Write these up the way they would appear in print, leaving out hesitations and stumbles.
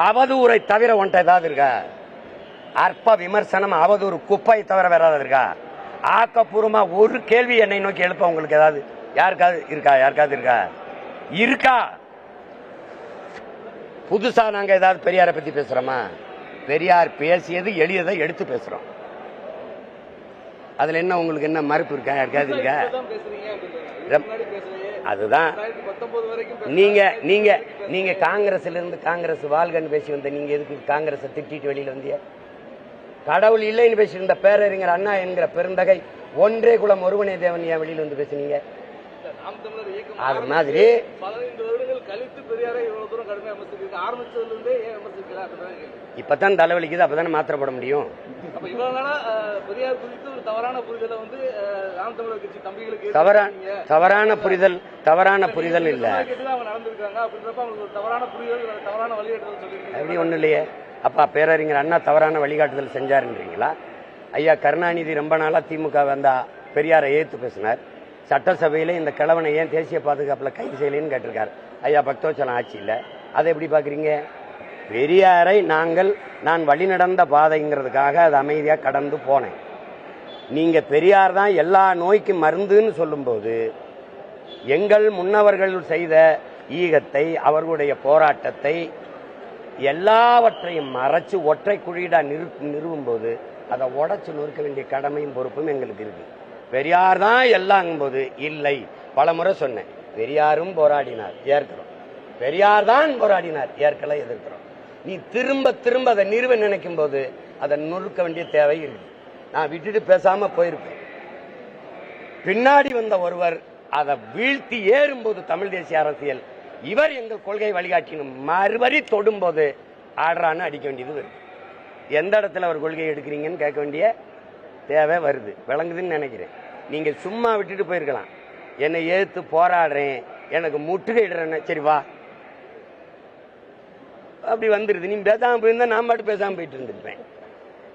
அவதூறை தவிர ஒன்றை ஏதாவது இருக்கா? அற்ப விமர்சனம், அவதூறு, குப்பை தவிர வேற ஏதாவது இருக்கா? ஆக்கப்பூர்வமா ஒரு கேள்வி என்னை நோக்கி எழுப்ப உங்களுக்கு ஏதாவது யாருக்காவது இருக்கா? யாருக்காவது இருக்கா? இருக்கா? புதுசா நாங்க ஏதாவது பெரியாரை பத்தி பேசுறோமா? பெரியார் பேசியது எளியதை எடுத்து பேசுறோம். அதுல என்ன உங்களுக்கு என்ன மறுப்பு இருக்கா? யாருக்காவது இருக்கா? அதுதான் நீங்க நீங்க நீங்க காங்கிரஸ்ல இருந்து காங்கிரஸ் வாழ்கன்னு பேசி வந்த நீங்க எதுக்கு காங்கிரஸ் திட்டிட்டு வெளியில வந்திய? கடவுள் இல்லைன்னு பேசியிருந்த பேரறிஞர் அண்ணா என்கிற பெருந்தகை ஒன்றே குலம் ஒருவனே தேவன் ஏன் வெளியில வந்து பேசுனீங்க? அது மாதிரி இப்பதான் தலைவலிக்குது, அப்பதானே மாத்திரப்பட முடியும். தவறான புரிதல் இல்ல, அப்படி ஒண்ணு இல்லையே. அப்பா பேரறிஞர் அண்ணா தவறான வழிகாட்டுதல் செஞ்சாருன்றீங்களா? ஐயா கருணாநிதி ரொம்ப நாளா திமுக வந்தா பெரியாரை ஏத்து பேசினார். சட்டசபையில இந்த கிழவனை ஏன் தேசிய பாதுகாப்புல கைது செய்யலன்னு கேட்டிருக்காரு. ஐயா பக்தோச்சலம் ஆட்சி இல்ல. அதை எப்படி பாக்குறீங்க? பெரியாரை நான் வழிநடந்த பாதைங்கிறதுக்காக அது அமைதியா கடந்து போனேன். நீங்க பெரியார் தான் எல்லா நோய்க்கும் மருந்துன்னு சொல்லும் போது எங்கள் முன்னவர்கள் செய்த ஈகத்தை, அவர்களுடைய போராட்டத்தை எல்லாவற்றையும் மறைச்சு ஒற்றை குழியிடா நிறுவும் போது அதை உடைச்சு நொறுக்க வேண்டிய கடமையும் பொறுப்பும் எங்களுக்கு இருக்கு. பெரியார் தான் எல்லாங்கும் போது இல்லை. பல முறை சொன்னேன், பெரியாரும் போராடினார், ஏற்கிறோம். பெரியார் தான் போராடினார், ஏற்கல, எதிர்க்கிறோம். நீ திரும்ப திரும்ப அதை நிறுவ நினைக்கும் போது அதை நொறுக்க வேண்டிய தேவை இருக்கு. நான் விட்டுட்டு பேசாம போயிருப்பேன். பின்னாடி வந்த ஒருவர் அதை வீழ்த்தி ஏறும்போது தமிழ் தேசிய அரசியல் இவர் எங்கள் கொள்கை வழிகாட்டினும் மறுபடி தொடும் போது ஆடுறான்னு அடிக்க வேண்டியது வருது. எந்த இடத்துல அவர் கொள்கையை எடுக்கிறீங்கன்னு கேட்க வேண்டிய தேவை வருது. விளங்குதுன்னு நினைக்கிறேன். நீங்க சும்மா விட்டுட்டு போயிருக்கலாம். என்னை ஏத்து போராடுறேன், எனக்கு முற்றுகையிடுறேன்னு, சரி வா, அப்படி வந்துருது. நீ பேசாம போயிருந்தா நான் மட்டும் பேசாம போயிட்டு இருந்திருப்பேன்.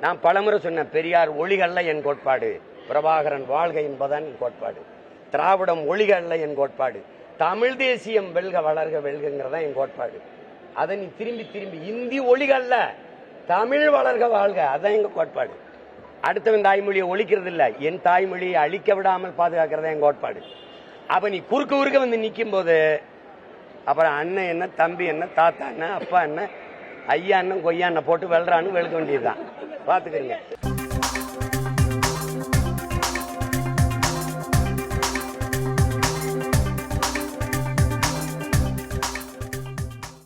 நான் பலமுறை சொன்னேன், பெரியார் ஒளிகள்ல என் கோட்பாடு, பிரபாகரன் வாழ்க என்பதான் என் கோட்பாடு, திராவிடம் ஒளிகள்ல என் கோட்பாடு, தமிழ் தேசியம் வெல்க வளர்க வெல்கிறதா என் கோட்பாடு. அதை நீ திரும்பி திரும்பி இந்தி ஒளிகள்ல தமிழ் வளர்க வாழ்க, அதான் எங்க கோட்பாடு. அடுத்தவன் தாய்மொழியை ஒழிக்கிறது இல்ல, என் தாய்மொழியை அழிக்க விடாமல் பாதுகாக்கிறதா என் கோட்பாடு. அப்ப நீ குறுக்க வந்து நிக்கும் போது அப்புறம் அண்ணன் என்ன, தம்பி என்ன, தாத்தா என்ன, அப்பா என்ன, ஐயா என்ன, கொய்யா என்ன போட்டு வெல்றான்னு வெளுக்க வேண்டியதுதான். பாத்துக்கிறீங்க.